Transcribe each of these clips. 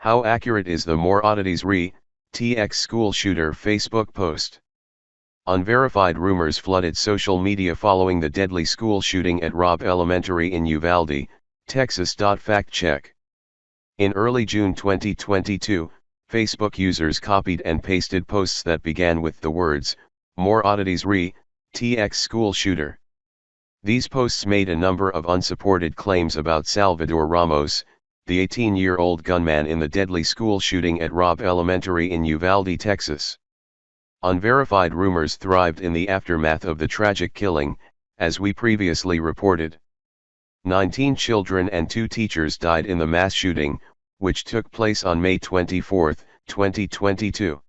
How accurate is the More Oddities TX school shooter Facebook post? Unverified rumors flooded social media following the deadly school shooting at Robb Elementary in Uvalde, Texas. Fact check. In early June 2022, Facebook users copied and pasted posts that began with the words, "More Oddities TX school shooter." These posts made a number of unsupported claims about Salvador Ramos, the 18-year-old gunman in the deadly school shooting at Robb Elementary in Uvalde, Texas. Unverified rumors thrived in the aftermath of the tragic killing, as we previously reported. 19 children and 2 teachers died in the mass shooting, which took place on May 24, 2022.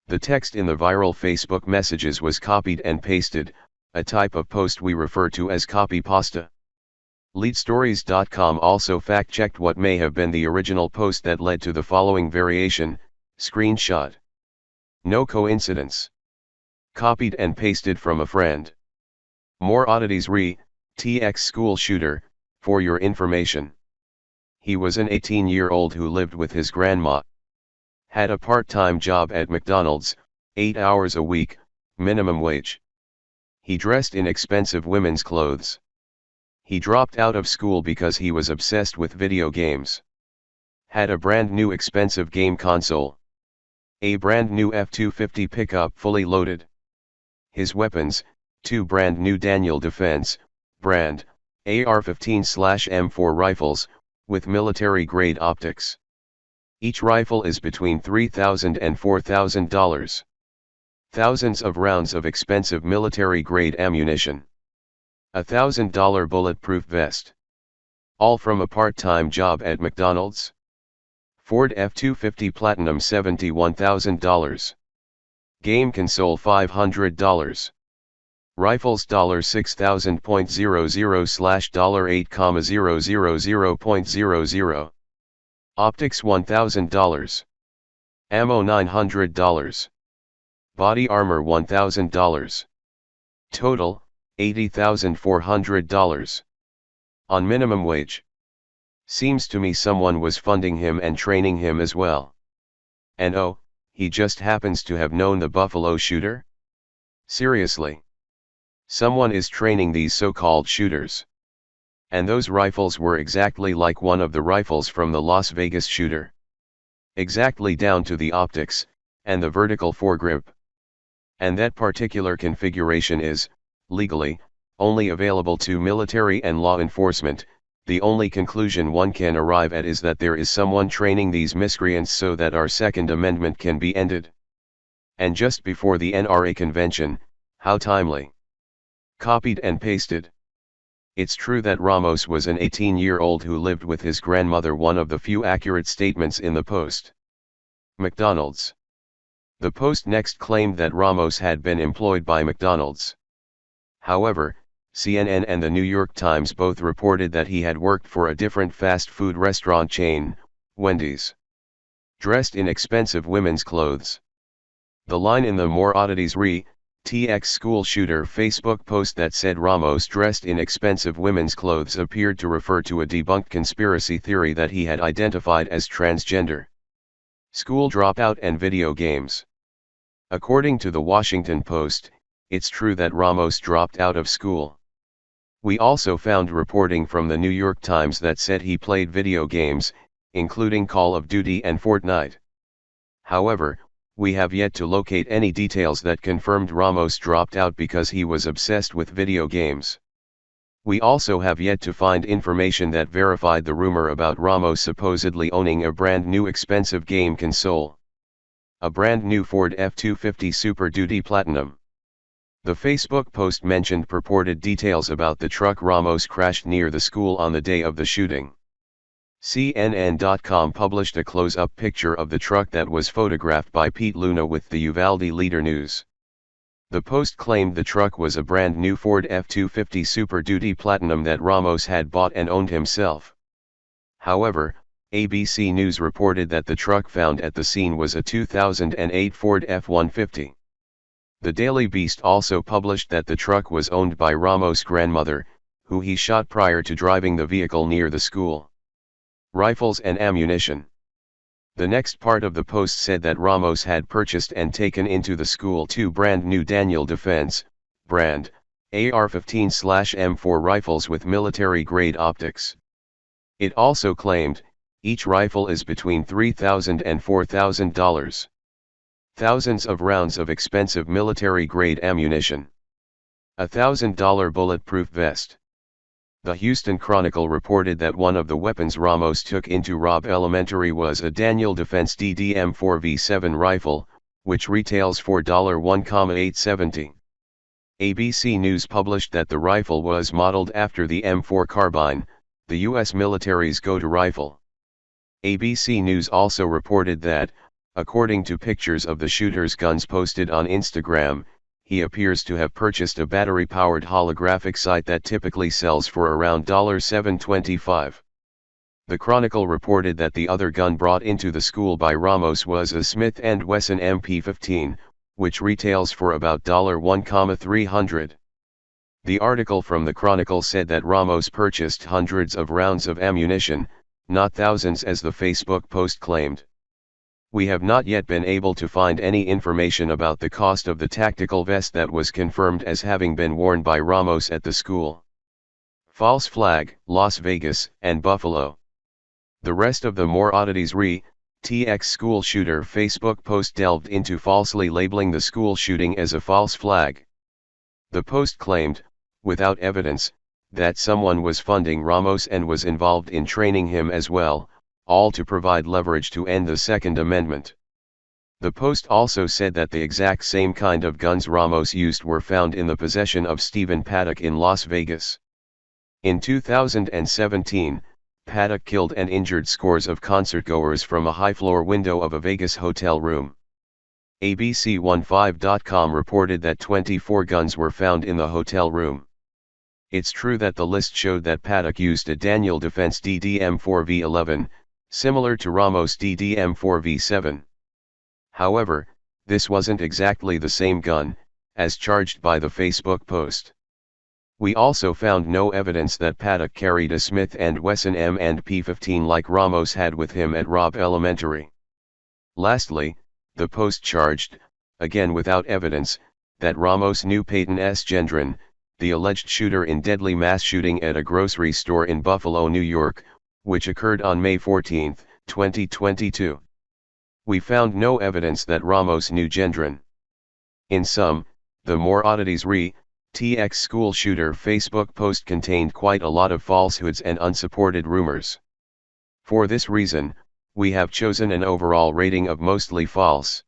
The text in the viral Facebook messages was copied and pasted, a type of post we refer to as copy pasta. LeadStories.com also fact-checked what may have been the original post that led to the following variation, screenshot. No coincidence. Copied and pasted from a friend. More Oddities TX school shooter, for your information. He was an 18-year-old who lived with his grandma. Had a part-time job at McDonald's, 8 hours a week, minimum wage. He dressed in expensive women's clothes. He dropped out of school because he was obsessed with video games. Had a brand new expensive game console. A brand new F-250 pickup fully loaded. His weapons, 2 brand new Daniel Defense, brand, AR-15/M4 rifles, with military-grade optics. Each rifle is between $3,000 and $4,000. Thousands of rounds of expensive military-grade ammunition. A $1,000 bulletproof vest. All from a part-time job at McDonald's. Ford F-250 Platinum $71,000. Game console $500. Rifles $6,000/$8,000.0000. Optics $1,000. Ammo $900. Body armor $1,000. Total, $80,400. On minimum wage. Seems to me someone was funding him and training him as well. And oh, he just happens to have known the Buffalo shooter? Seriously. Someone is training these so-called shooters. And those rifles were exactly like one of the rifles from the Las Vegas shooter. Exactly down to the optics, and the vertical foregrip. And that particular configuration is, legally, only available to military and law enforcement. The only conclusion one can arrive at is that there is someone training these miscreants so that our Second Amendment can be ended. And just before the NRA convention, how timely. Copied and pasted. It's true that Ramos was an 18-year-old who lived with his grandmother, one of the few accurate statements in the post. McDonald's. The post next claimed that Ramos had been employed by McDonald's. However, CNN and the New York Times both reported that he had worked for a different fast food restaurant chain, Wendy's. Dressed in expensive women's clothes. The line in the More Oddities TX school shooter Facebook post that said Ramos dressed in expensive women's clothes appeared to refer to a debunked conspiracy theory that he had identified as transgender. School dropout and video games. According to the Washington Post, it's true that Ramos dropped out of school. We also found reporting from the New York Times that said he played video games, including Call of Duty and Fortnite. However, we have yet to locate any details that confirmed Ramos dropped out because he was obsessed with video games. We also have yet to find information that verified the rumor about Ramos supposedly owning a brand new expensive game console. A brand new Ford F-250 Super Duty Platinum. The Facebook post mentioned purported details about the truck Ramos crashed near the school on the day of the shooting. CNN.com published a close-up picture of the truck that was photographed by Pete Luna with the Uvalde Leader News. The post claimed the truck was a brand new Ford F-250 Super Duty Platinum that Ramos had bought and owned himself. However, ABC News reported that the truck found at the scene was a 2008 Ford F-150. The Daily Beast also published that the truck was owned by Ramos' grandmother, who he shot prior to driving the vehicle near the school. Rifles and ammunition. The next part of the post said that Ramos had purchased and taken into the school 2 brand new Daniel Defense brand AR-15/M4 rifles with military-grade optics. It also claimed, each rifle is between $3,000 and $4,000. Thousands of rounds of expensive military-grade ammunition. A $1,000 bulletproof vest. The Houston Chronicle reported that one of the weapons Ramos took into Robb Elementary was a Daniel Defense DDM-4V7 rifle, which retails for $1,870. ABC News published that the rifle was modeled after the M4 carbine, the U.S. military's go-to rifle. ABC News also reported that, according to pictures of the shooter's guns posted on Instagram, he appears to have purchased a battery-powered holographic sight that typically sells for around $725. The Chronicle reported that the other gun brought into the school by Ramos was a Smith & Wesson MP15, which retails for about $1,300. The article from the Chronicle said that Ramos purchased hundreds of rounds of ammunition, not thousands as the Facebook post claimed. We have not yet been able to find any information about the cost of the tactical vest that was confirmed as having been worn by Ramos at the school. False flag, Las Vegas, and Buffalo. The rest of the More Oddities TX school shooter Facebook post delved into falsely labeling the school shooting as a false flag. The post claimed, without evidence, that someone was funding Ramos and was involved in training him as well, all to provide leverage to end the Second Amendment. The post also said that the exact same kind of guns Ramos used were found in the possession of Stephen Paddock in Las Vegas. In 2017, Paddock killed and injured scores of concertgoers from a high-floor window of a Vegas hotel room. ABC15.com reported that 24 guns were found in the hotel room. It's true that the list showed that Paddock used a Daniel Defense DDM-4V11, similar to Ramos' DDM-4V7. However, this wasn't exactly the same gun, as charged by the Facebook post. We also found no evidence that Paddock carried a Smith & Wesson M&P15 like Ramos had with him at Robb Elementary. Lastly, the post charged, again without evidence, that Ramos knew Peyton S. Gendron, the alleged shooter in deadly mass shooting at a grocery store in Buffalo, New York, which occurred on May 14, 2022. We found no evidence that Ramos knew Gendron. In sum, the More Oddities TX school shooter Facebook post contained quite a lot of falsehoods and unsupported rumors. For this reason, we have chosen an overall rating of mostly false.